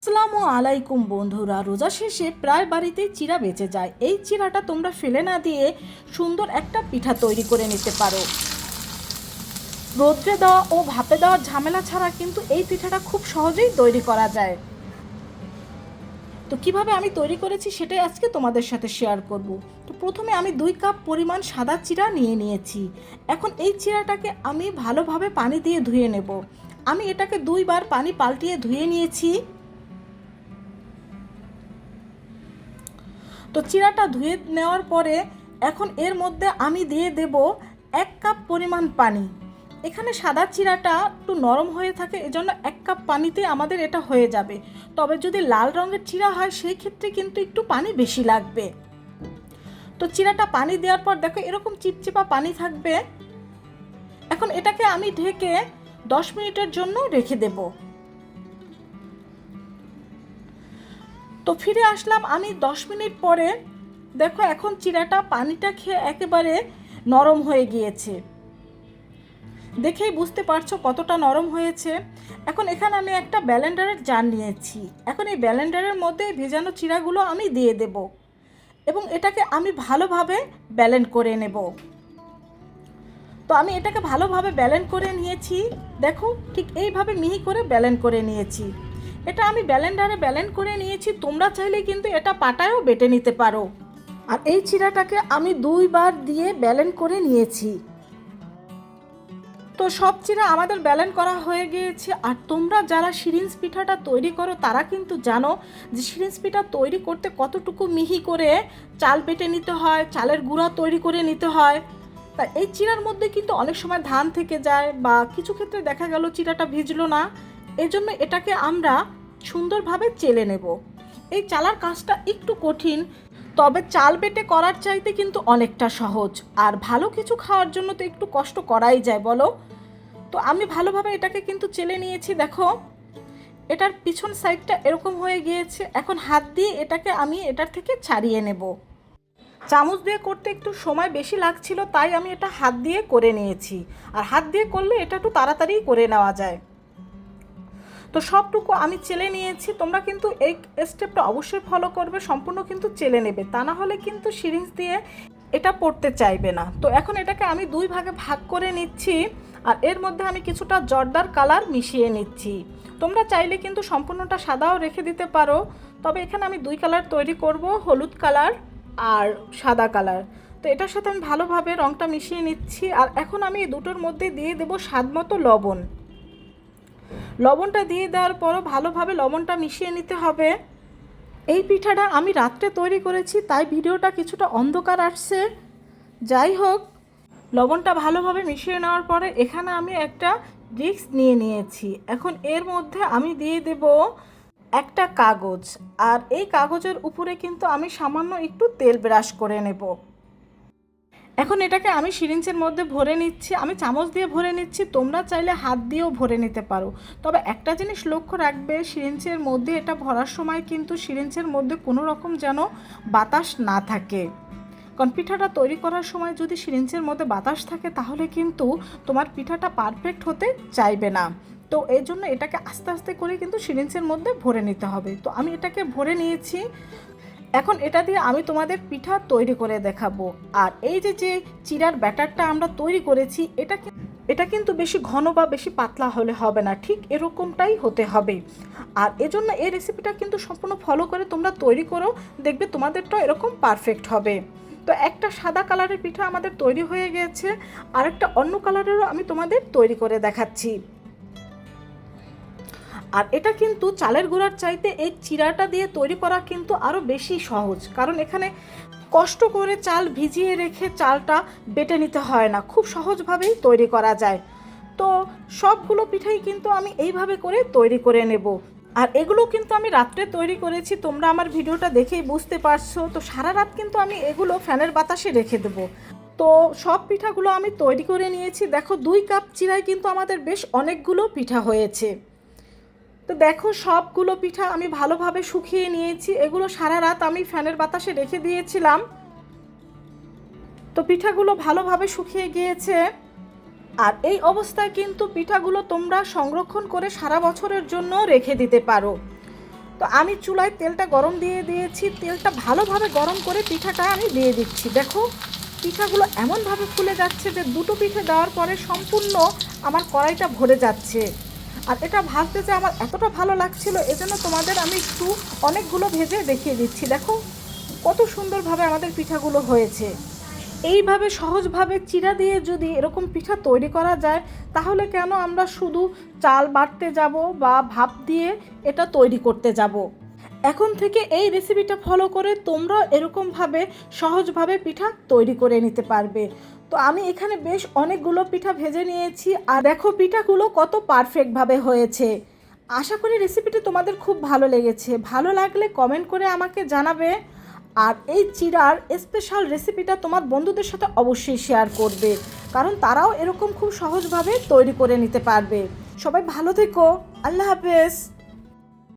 আসসালামু আলাইকুম বন্ধুরা, রোজা শেষে প্রায় বাড়িতেই চিড়া বেঁচে যায়। এই চিড়াটা তোমরা ফেলে না দিয়ে সুন্দর একটা পিঠা তৈরি করে নিতে পারো। রোদ্রে দেওয়া ও ভাপে দেওয়ার ঝামেলা ছাড়া কিন্তু এই পিঠাটা খুব সহজেই তৈরি করা যায়। তো কিভাবে আমি তৈরি করেছি সেটাই আজকে তোমাদের সাথে শেয়ার করব। তো প্রথমে আমি 2 কাপ পরিমাণ সাদা চিড়া নিয়ে নিয়েছি। এখন এই চিড়াটাকে আমি ভালোভাবে পানি দিয়ে ধুয়ে নেব। আমি এটাকে 2 বার পানি পাল্টিয়ে ধুয়ে নিয়েছি। তো চিড়াটা ধুয়ে নেওয়ার পরে এখন এর মধ্যে আমি দিয়ে দেব 1 কাপ পরিমাণ পানি। এখানে সাদা চিড়াটা একটু নরম হয়ে থাকে, এজন্য 1 কাপ পানিতে আমাদের এটা হয়ে যাবে। তবে যদি লাল রঙের চিড়া হয় সেই ক্ষেত্রে কিন্তু একটু পানি বেশি লাগবে। তো চিড়াটা পানি দেওয়ার পর দেখো এরকম চিপচিপা পানি থাকবে। এখন এটাকে আমি ঢেকে 10 মিনিটের জন্য রেখে দেব। তো ফিরে আসলাম আমি 10 মিনিট পরে। দেখো এখন চিড়াটা পানিটা খেয়ে একেবারে নরম হয়ে গিয়েছে, দেখেই বুঝতে পারছো কতটা নরম হয়েছে। এখন এখানে আমি একটা ব্লেন্ডারের জার নিয়েছি। এখন এই ব্লেন্ডারের মধ্যে ভেজানো চিড়াগুলো আমি দিয়ে দেব এবং এটাকে আমি ভালোভাবে ব্লেন্ড করে নেব। তো আমি এটাকে ভালোভাবে ব্লেন্ড করে নিয়েছি। দেখো ঠিক এইভাবে মিহি করে ব্লেন্ড করে নিয়েছি। এটা আমি ব্লেন্ডারে ব্লেন্ড করে নিয়েছি, তোমরা চাইলে কিন্তু এটা পাটায়ও বেটে নিতে পারো। আর এই চিড়াটাকে আমি 2 বার দিয়ে ব্লেন্ড করে নিয়েছি। তো সব চিড়া আমাদের ব্লেন্ড করা হয়ে গিয়েছে। আর তোমরা যারা সিরিঞ্জ পিঠাটা তৈরি করো তারা কিন্তু জানো যে সিরিঞ্জ পিঠা তৈরি করতে কতটুকু মিহি করে চাল বেটে নিতে হয়, চালের গুঁড়া তৈরি করে নিতে হয়। তা এই চিড়ার মধ্যে কিন্তু অনেক সময় ধান থেকে যায় বা কিছু ক্ষেত্রে দেখা গেল চিড়াটা ভিজলো না, এজন্য এটাকে আমরা সুন্দরভাবে চেলে নেব। এই চালার কাজটা একটু কঠিন, তবে চাল বেটে করার চাইতে কিন্তু অনেকটা সহজ। আর ভালো কিছু খাওয়ার জন্য তো একটু কষ্ট করাই যায়, বলো। তো আমি ভালোভাবে এটাকে কিন্তু চেলে নিয়েছি। দেখো এটার পিছন সাইডটা এরকম হয়ে গিয়েছে। এখন হাত দিয়ে এটাকে আমি এটার থেকে ছাড়িয়ে নেব। চামচ দিয়ে করতে একটু সময় বেশি লাগছিল, তাই আমি এটা হাত দিয়ে করে নিয়েছি। আর হাত দিয়ে করলে এটা একটু তাড়াতাড়ি করে নেওয়া যায়। তো সবটুকু আমি চেলে নিয়েছি। তোমরা কিন্তু এই স্টেপটা অবশ্যই ফলো করবে, সম্পূর্ণ কিন্তু চেলে নেবে, তা না হলে কিন্তু সিরিঞ্জ দিয়ে এটা পড়তে চাইবে না। তো এখন এটাকে আমি 2 ভাগে ভাগ করে নিচ্ছি। আর এর মধ্যে আমি কিছুটা জর্দার কালার মিশিয়ে নিচ্ছি। তোমরা চাইলে কিন্তু সম্পূর্ণটা সাদাও রেখে দিতে পারো, তবে এখানে আমি 2 কালার তৈরি করব, হলুদ কালার আর সাদা কালার। তো এটার সাথে আমি ভালোভাবে রঙটা মিশিয়ে নিচ্ছি। আর এখন আমি এই দুটোর মধ্যে দিয়ে দেব স্বাদমতো লবণ। লবণটা দিয়ে দেওয়ার পরও ভালোভাবে লবণটা মিশিয়ে নিতে হবে। এই পিঠাটা আমি রাত্রে তৈরি করেছি, তাই ভিডিওটা কিছুটা অন্ধকার আসছে। যাই হোক, লবণটা ভালোভাবে মিশিয়ে নেওয়ার পরে এখানে আমি একটা ডিস্ক নিয়ে নিয়েছি। এখন এর মধ্যে আমি দিয়ে দেব একটা কাগজ। আর এই কাগজের উপরে কিন্তু আমি সামান্য একটু তেল ব্রাশ করে নেব। এখন এটাকে আমি সিরিঞ্জের মধ্যে ভরে নিচ্ছি। আমি চামচ দিয়ে ভরে নিচ্ছি, তোমরা চাইলে হাত দিয়েও ভরে নিতে পারো। তবে একটা জিনিস লক্ষ্য রাখবে, সিরিঞ্জের মধ্যে এটা ভরার সময় কিন্তু সিরিঞ্জের মধ্যে কোনো রকম যেন বাতাস না থাকে। কারণ পিঠাটা তৈরি করার সময় যদি সিরিঞ্জের মধ্যে বাতাস থাকে তাহলে কিন্তু তোমার পিঠাটা পারফেক্ট হতে চাইবে না। তো এই জন্য এটাকে আস্তে আস্তে করে কিন্তু সিরিঞ্জের মধ্যে ভরে নিতে হবে। তো আমি এটাকে ভরে নিয়েছি। এখন এটা দিয়ে আমি তোমাদের পিঠা তৈরি করে দেখাবো। আর এই যে চিড়ার ব্যাটারটা আমরা তৈরি করেছি, এটা কিন্তু বেশি ঘন বা বেশি পাতলা হলে হবে না, ঠিক এরকমটাই হতে হবে। আর এজন্য এই রেসিপিটা কিন্তু সম্পূর্ণ ফলো করে তোমরা তৈরি করো, দেখবে তোমাদেরটাও এরকম পারফেক্ট হবে। তো একটা সাদা কালারের পিঠা আমাদের তৈরি হয়ে গেছে, আর একটা অন্য কালারেরও আমি তোমাদের তৈরি করে দেখাচ্ছি। আর এটা কিন্তু চালের গুঁড়ার চাইতে এই চিড়াটা দিয়ে তৈরি করা কিন্তু আরও বেশি সহজ, কারণ এখানে কষ্ট করে চাল ভিজিয়ে রেখে চালটা বেটে নিতে হয় না, খুব সহজভাবেই তৈরি করা যায়। তো সবগুলো পিঠাই কিন্তু আমি এইভাবে করে তৈরি করে নেব। আর এগুলো কিন্তু আমি রাত্রে তৈরি করেছি, তোমরা আমার ভিডিওটা দেখেই বুঝতে পারছো। তো সারা রাত কিন্তু আমি এগুলো ফ্যানের বাতাসে রেখে দেবো। তো সব পিঠাগুলো আমি তৈরি করে নিয়েছি। দেখো 2 কাপ চিড়ায় কিন্তু আমাদের বেশ অনেকগুলো পিঠা হয়েছে। তো দেখো সবগুলো পিঠা আমি ভালোভাবে শুকিয়ে নিয়েছি। এগুলো সারা রাত আমি ফ্যানের বাতাসে রেখে দিয়েছিলাম। তো পিঠাগুলো ভালোভাবে শুকিয়ে গিয়েছে। আর এই অবস্থায় কিন্তু পিঠাগুলো তোমরা সংরক্ষণ করে সারা বছরের জন্য রেখে দিতে পারো। তো আমি চুলায় তেলটা গরম দিয়ে দিয়েছি, তেলটা ভালোভাবে গরম করে পিঠাটা আমি দিয়ে দিচ্ছি। দেখো পিঠাগুলো এমনভাবে ফুলে যাচ্ছে যে দুটো পিঠে দেওয়ার পরে সম্পূর্ণ আমার কড়াইটা ভরে যাচ্ছে। আর এটা ভাজতে যে আমার এতটা ভালো লাগছিল, এজন্য তোমাদের আমি একটু অনেকগুলো ভেজে দেখিয়ে দিচ্ছি। দেখো কত সুন্দরভাবে আমাদের পিঠাগুলো হয়েছে। এইভাবে সহজভাবে চিড়া দিয়ে যদি এরকম পিঠা তৈরি করা যায়, তাহলে কেন আমরা শুধু চাল বাটতে যাব বা ভাপ দিয়ে এটা তৈরি করতে যাব। এখন থেকে এই রেসিপিটা ফলো করে তোমরা এরকমভাবে সহজভাবে পিঠা তৈরি করে নিতে পারবে। তো আমি এখানে বেশ অনেকগুলো পিঠা ভেজে নিয়েছি, আর দেখো পিঠাগুলো কত পারফেক্টভাবে হয়েছে। আশা করি রেসিপিটি তোমাদের খুব ভালো লেগেছে। ভালো লাগলে কমেন্ট করে আমাকে জানাবে। আর এই চিড়ার স্পেশাল রেসিপিটা তোমার বন্ধুদের সাথে অবশ্যই শেয়ার করবে, কারণ তারাও এরকম খুব সহজভাবে তৈরি করে নিতে পারবে। সবাই ভালো থেকো, আল্লাহ হাফেজ।